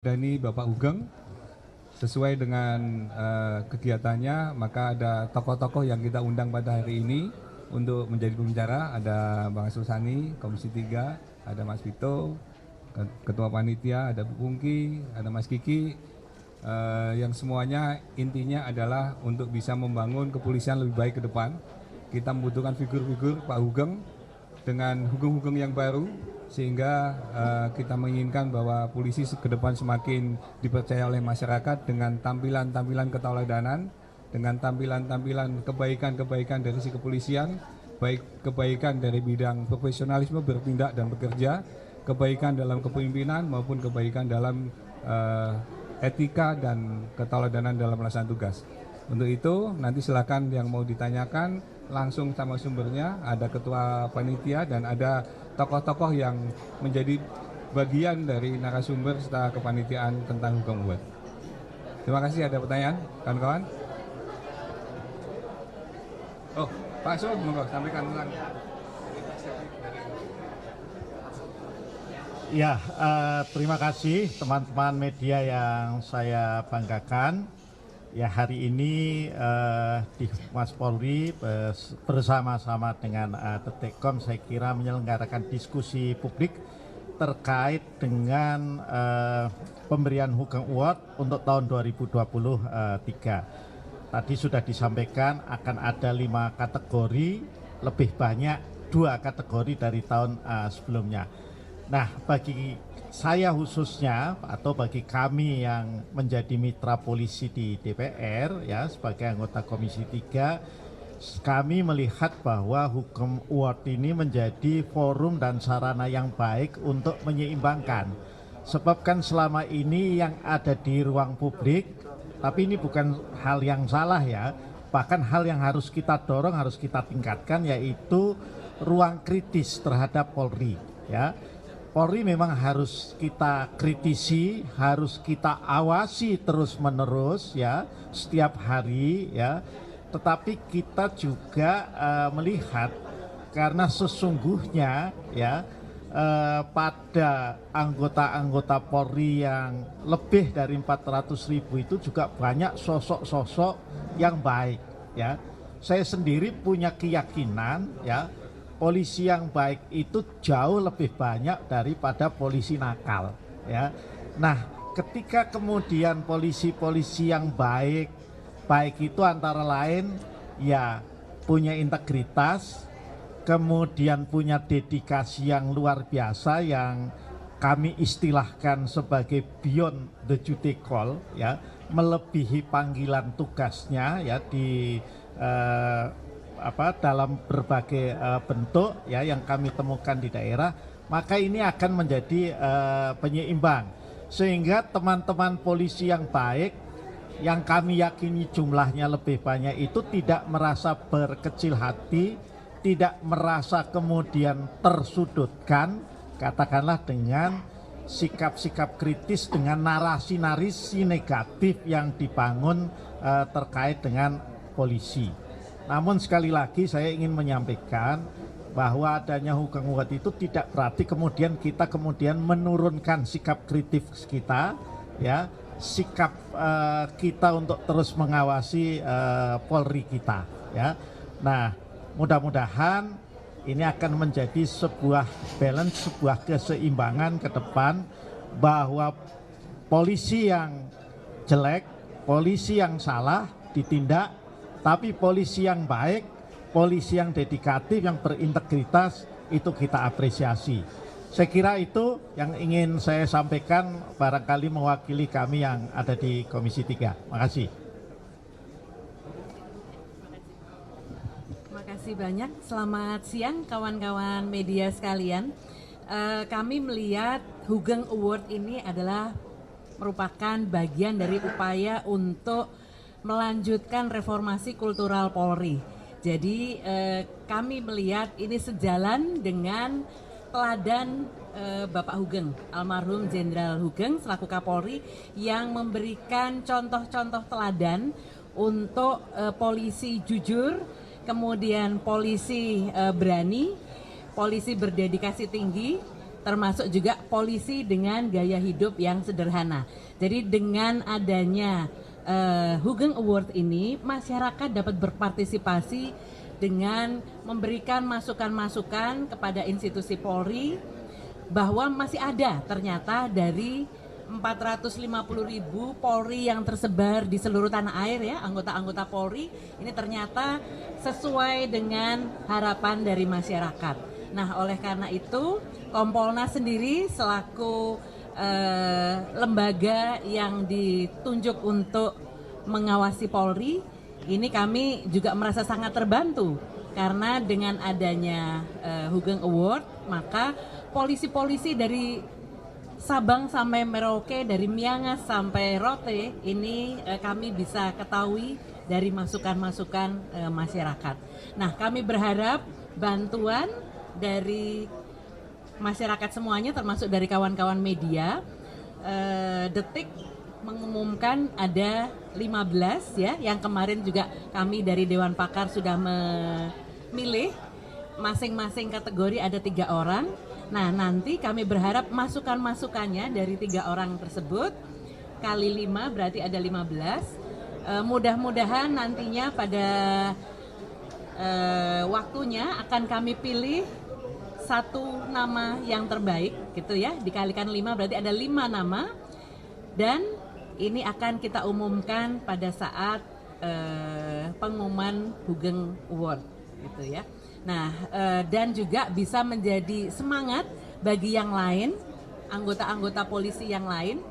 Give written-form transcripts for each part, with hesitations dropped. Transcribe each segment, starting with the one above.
Dani Bapak Hugeng. Sesuai dengan kegiatannya, maka ada tokoh-tokoh yang kita undang pada hari ini untuk menjadi pembicara. Ada Bang Susani, Komisi 3, ada Mas Vito, Ketua Panitia, ada Bu Pungki, ada Mas Kiki, yang semuanya intinya adalah untuk bisa membangun kepolisian lebih baik ke depan. Kita membutuhkan figur-figur Pak Hugeng dengan Hugeng-Hugeng yang baru, sehingga kita menginginkan bahwa polisi ke depan semakin dipercaya oleh masyarakat dengan tampilan-tampilan ketauladanan, dengan tampilan-tampilan kebaikan-kebaikan dari si kepolisian, baik kebaikan dari bidang profesionalisme bertindak dan bekerja, kebaikan dalam kepemimpinan maupun kebaikan dalam etika dan ketauladanan dalam melaksanakan tugas. Untuk itu nanti silakan yang mau ditanyakan langsung sama sumbernya, ada ketua panitia dan ada tokoh-tokoh yang menjadi bagian dari narasumber serta kepanitiaan tentang Hugeng Award. Terima kasih. Ada pertanyaan, kawan-kawan? Oh, Pak Sul, monggo sampaikan tentang. Ya, terima kasih teman-teman media yang saya banggakan. Ya, hari ini di Humas Polri bersama-sama dengan Detikkom saya kira menyelenggarakan diskusi publik terkait dengan pemberian Hugeng Award untuk tahun 2023. Tadi sudah disampaikan akan ada 5 kategori, lebih banyak 2 kategori dari tahun sebelumnya. Nah, bagi saya khususnya atau bagi kami yang menjadi mitra polisi di DPR ya sebagai anggota Komisi 3, kami melihat bahwa Hugeng Award ini menjadi forum dan sarana yang baik untuk menyeimbangkan. Sebab kan selama ini yang ada di ruang publik, tapi ini bukan hal yang salah ya, bahkan hal yang harus kita dorong, harus kita tingkatkan, yaitu ruang kritis terhadap Polri ya. Polri memang harus kita kritisi, harus kita awasi terus-menerus ya setiap hari ya. Tetapi kita juga melihat karena sesungguhnya ya pada anggota-anggota Polri yang lebih dari 400.000 itu juga banyak sosok-sosok yang baik ya. Saya sendiri punya keyakinan ya, polisi yang baik itu jauh lebih banyak daripada polisi nakal ya. Nah, ketika kemudian polisi-polisi yang baik itu antara lain ya punya integritas, kemudian punya dedikasi yang luar biasa yang kami istilahkan sebagai beyond the duty call ya, melebihi panggilan tugasnya ya di dalam berbagai bentuk ya yang kami temukan di daerah, maka ini akan menjadi penyeimbang sehingga teman-teman polisi yang baik yang kami yakini jumlahnya lebih banyak itu tidak merasa berkecil hati, tidak merasa kemudian tersudutkan katakanlah dengan sikap-sikap kritis, dengan narasi-narasi negatif yang dibangun terkait dengan polisi. Namun sekali lagi saya ingin menyampaikan bahwa adanya Hugeng Award itu tidak berarti kemudian kita menurunkan sikap kritis kita ya, sikap kita untuk terus mengawasi Polri kita ya. Nah, mudah-mudahan ini akan menjadi sebuah balance, sebuah keseimbangan ke depan bahwa polisi yang jelek, polisi yang salah ditindak, tapi polisi yang baik, polisi yang dedikatif, yang berintegritas itu kita apresiasi. Saya kira itu yang ingin saya sampaikan barangkali mewakili kami yang ada di Komisi 3. Makasih. Terima kasih banyak. Selamat siang kawan-kawan media sekalian. Kami melihat Hugeng Award ini adalah merupakan bagian dari upaya untuk melanjutkan reformasi kultural Polri. Jadi kami melihat ini sejalan dengan teladan Bapak Hugeng, almarhum Jenderal Hugeng selaku Kapolri yang memberikan contoh-contoh teladan untuk polisi jujur, kemudian polisi berani, polisi berdedikasi tinggi, termasuk juga polisi dengan gaya hidup yang sederhana. Jadi dengan adanya Hugeng Award ini, masyarakat dapat berpartisipasi dengan memberikan masukan-masukan kepada institusi Polri bahwa masih ada ternyata dari 450.000 Polri yang tersebar di seluruh tanah air ya, anggota-anggota Polri ini ternyata sesuai dengan harapan dari masyarakat. Nah, oleh karena itu Kompolnas sendiri selaku lembaga yang ditunjuk untuk mengawasi Polri, ini kami juga merasa sangat terbantu karena dengan adanya Hugeng Award, maka polisi-polisi dari Sabang sampai Merauke, dari Miangas sampai Rote, ini kami bisa ketahui dari masukan-masukan masyarakat. Nah, kami berharap bantuan dari masyarakat semuanya, termasuk dari kawan-kawan media. Detik mengumumkan ada 15 ya, yang kemarin juga kami dari Dewan Pakar sudah memilih masing-masing kategori ada 3 orang. Nah, nanti kami berharap masukan-masukannya dari 3 orang tersebut kali 5 berarti ada 15. Mudah-mudahan nantinya pada waktunya akan kami pilih 1 nama yang terbaik gitu ya, dikalikan 5 berarti ada 5 nama, dan ini akan kita umumkan pada saat pengumuman Hugeng Award gitu ya. Nah, dan juga bisa menjadi semangat bagi yang lain, anggota-anggota polisi yang lain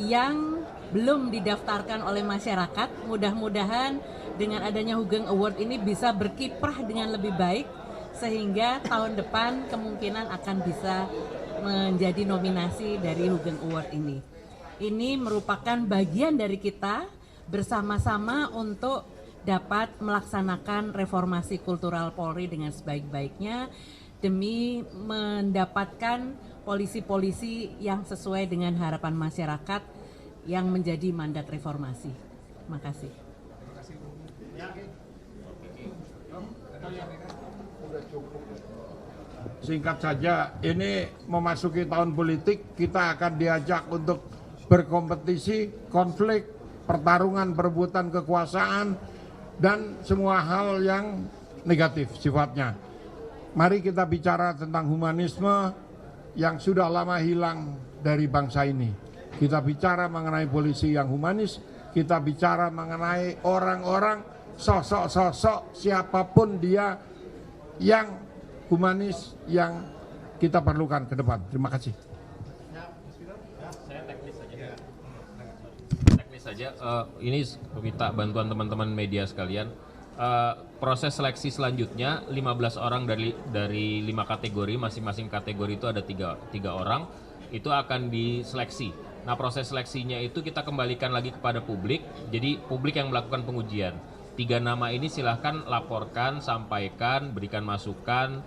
yang belum didaftarkan oleh masyarakat. Mudah-mudahan dengan adanya Hugeng Award ini bisa berkiprah dengan lebih baik, sehingga tahun depan kemungkinan akan bisa menjadi nominasi dari Hugeng Award ini. Ini merupakan bagian dari kita bersama-sama untuk dapat melaksanakan reformasi kultural Polri dengan sebaik-baiknya demi mendapatkan polisi-polisi yang sesuai dengan harapan masyarakat yang menjadi mandat reformasi. Terima kasih. Singkat saja, ini memasuki tahun politik, kita akan diajak untuk berkompetisi, konflik, pertarungan, perebutan kekuasaan, dan semua hal yang negatif sifatnya. Mari kita bicara tentang humanisme yang sudah lama hilang dari bangsa ini. Kita bicara mengenai polisi yang humanis, kita bicara mengenai orang-orang, sosok-sosok siapapun dia yang humanis yang kita perlukan ke depan. Terima kasih. Saja ini minta bantuan teman-teman media sekalian. Proses seleksi selanjutnya 15 orang dari 5 kategori, masing-masing kategori itu ada 3 orang itu akan diseleksi. Nah, proses seleksinya itu kita kembalikan lagi kepada publik, jadi publik yang melakukan pengujian. 3 nama ini silahkan laporkan, sampaikan, berikan masukan,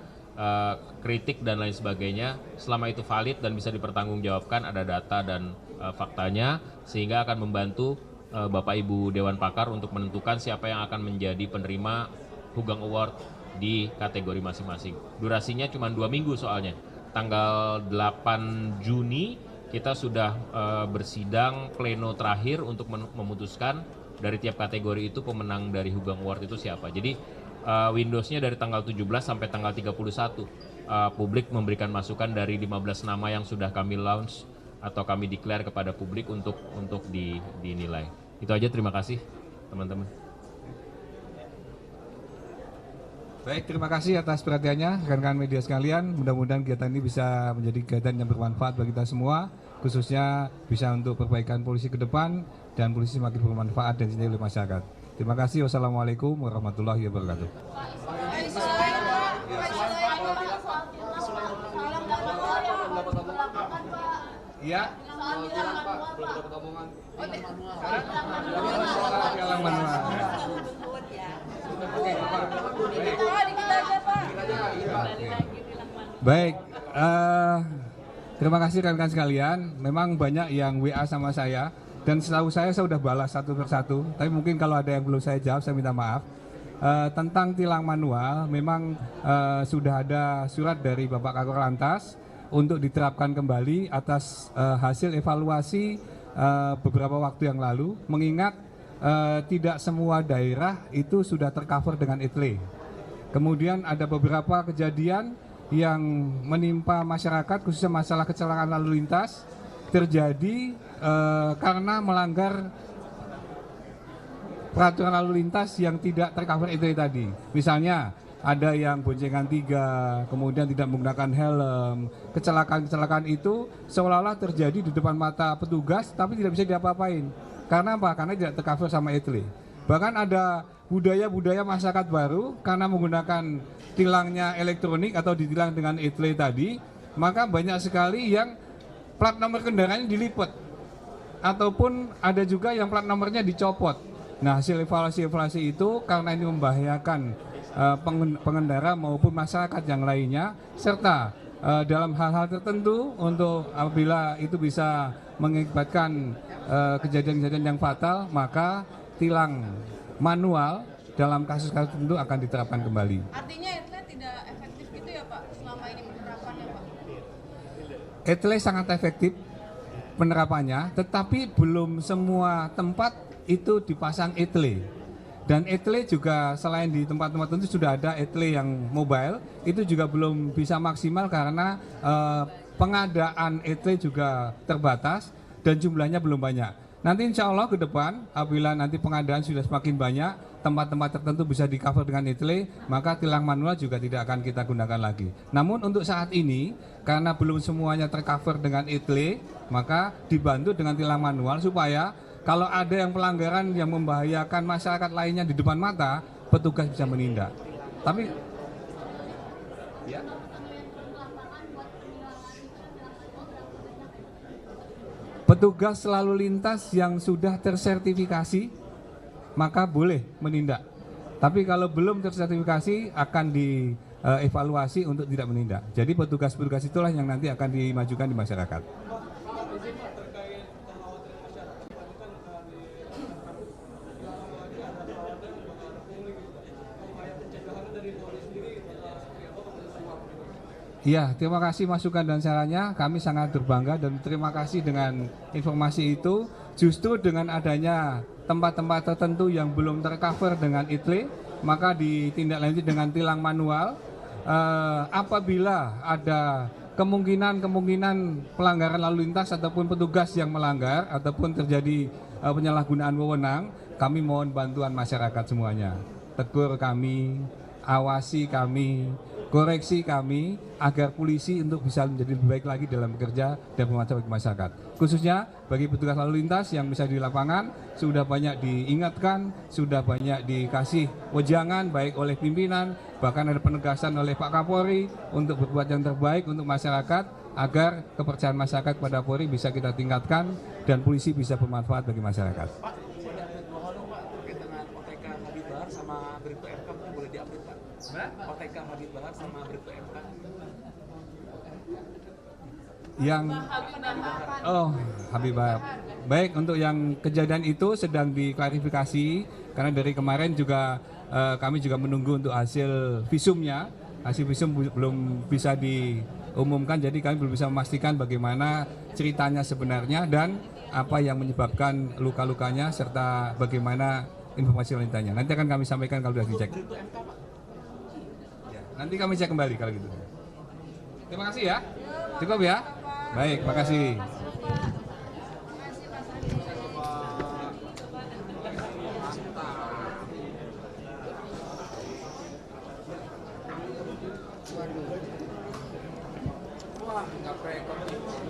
kritik dan lain sebagainya. Selama itu valid dan bisa dipertanggungjawabkan, ada data dan faktanya, sehingga akan membantu Bapak Ibu Dewan Pakar untuk menentukan siapa yang akan menjadi penerima Hugeng Award di kategori masing-masing. Durasinya cuma 2 minggu soalnya. Tanggal 8 Juni kita sudah bersidang pleno terakhir untuk memutuskan dari tiap kategori itu pemenang dari Hugeng Award itu siapa. Jadi Windowsnya dari tanggal 17 sampai tanggal 31 publik memberikan masukan dari 15 nama yang sudah kami launch atau kami declare kepada publik untuk dinilai. Itu aja, terima kasih teman-teman. Baik, terima kasih atas perhatiannya rekan-rekan media sekalian. Mudah-mudahan kegiatan ini bisa menjadi kegiatan yang bermanfaat bagi kita semua, khususnya bisa untuk perbaikan polisi ke depan dan polisi semakin bermanfaat dan dicintai oleh masyarakat. Terima kasih. Wassalamualaikum warahmatullahi wabarakatuh. Iya. Baik, terima kasih rekan-rekan sekalian. Memang banyak yang WA sama saya dan setahu saya sudah balas satu persatu. Tapi mungkin kalau ada yang belum saya jawab, saya minta maaf. Tentang tilang manual, memang sudah ada surat dari Bapak Kakor Lantas untuk diterapkan kembali atas hasil evaluasi beberapa waktu yang lalu, mengingat tidak semua daerah itu sudah tercover dengan ETLE. Kemudian ada beberapa kejadian yang menimpa masyarakat, khususnya masalah kecelakaan lalu lintas, terjadi karena melanggar peraturan lalu lintas yang tidak tercover ETLE tadi. Misalnya ada yang boncengan 3, kemudian tidak menggunakan helm. Kecelakaan-kecelakaan itu seolah-olah terjadi di depan mata petugas tapi tidak bisa diapa-apain. Karena apa? Karena tidak tercover sama ETLE. Bahkan ada budaya-budaya masyarakat baru karena menggunakan tilangnya elektronik atau ditilang dengan ETLE tadi, maka banyak sekali yang plat nomor kendaraannya dilipat. Ataupun ada juga yang plat nomornya dicopot. Nah, hasil evaluasi itu karena ini membahayakan pengendara maupun masyarakat yang lainnya, serta dalam hal-hal tertentu untuk apabila itu bisa mengakibatkan kejadian-kejadian yang fatal, maka tilang manual dalam kasus-kasus tertentu akan diterapkan kembali. Artinya ETLE tidak efektif gitu ya Pak selama ini penerapannya Pak? ETLE sangat efektif penerapannya, tetapi belum semua tempat itu dipasang ETLE. Dan ETLE juga selain di tempat-tempat tertentu sudah ada ETLE yang mobile, itu juga belum bisa maksimal karena pengadaan ETLE juga terbatas dan jumlahnya belum banyak. Nanti insya Allah ke depan apabila nanti pengadaan sudah semakin banyak, tempat-tempat tertentu bisa di cover dengan ETLE, maka tilang manual juga tidak akan kita gunakan lagi. Namun untuk saat ini karena belum semuanya tercover dengan ETLE, maka dibantu dengan tilang manual supaya kalau ada yang pelanggaran yang membahayakan masyarakat lainnya di depan mata, petugas bisa menindak. Tapi ya, petugas lalu lintas yang sudah tersertifikasi maka boleh menindak. Tapi kalau belum tersertifikasi akan dievaluasi untuk tidak menindak. Jadi petugas-petugas itulah yang nanti akan dimajukan di masyarakat. Ya, terima kasih masukan dan sarannya. Kami sangat berbangga dan terima kasih dengan informasi itu. Justru dengan adanya tempat-tempat tertentu yang belum tercover dengan ETLE, maka ditindaklanjuti dengan tilang manual. Apabila ada kemungkinan pelanggaran lalu lintas ataupun petugas yang melanggar ataupun terjadi penyalahgunaan wewenang, kami mohon bantuan masyarakat semuanya. Tegur kami, awasi kami, koreksi kami agar polisi untuk bisa menjadi lebih baik lagi dalam bekerja dan bermanfaat bagi masyarakat. Khususnya bagi petugas lalu lintas yang bisa di lapangan, sudah banyak diingatkan, sudah banyak dikasih wejangan baik oleh pimpinan, bahkan ada penegasan oleh Pak Kapolri untuk berbuat yang terbaik untuk masyarakat agar kepercayaan masyarakat pada Polri bisa kita tingkatkan dan polisi bisa bermanfaat bagi masyarakat. Pak, boleh update mohon dong Pak terkait dengan OTK Habib Bahar sama Bribtu MK mungkin boleh diupdate Pak? OTK Habib Bahar sama Bribtu MK. Yang Habib Bahar. Baik, untuk yang kejadian itu sedang diklarifikasi karena dari kemarin juga kami juga menunggu untuk hasil visumnya. Hasil visum belum bisa diumumkan, jadi kami belum bisa memastikan bagaimana ceritanya sebenarnya dan apa yang menyebabkan luka-lukanya serta bagaimana informasi lanjutannya. Nanti akan kami sampaikan kalau sudah dicek. Ya, nanti kami cek kembali kalau gitu. Terima kasih ya. Cukup ya. Baik, makasih.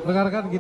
Rekan-rekan kita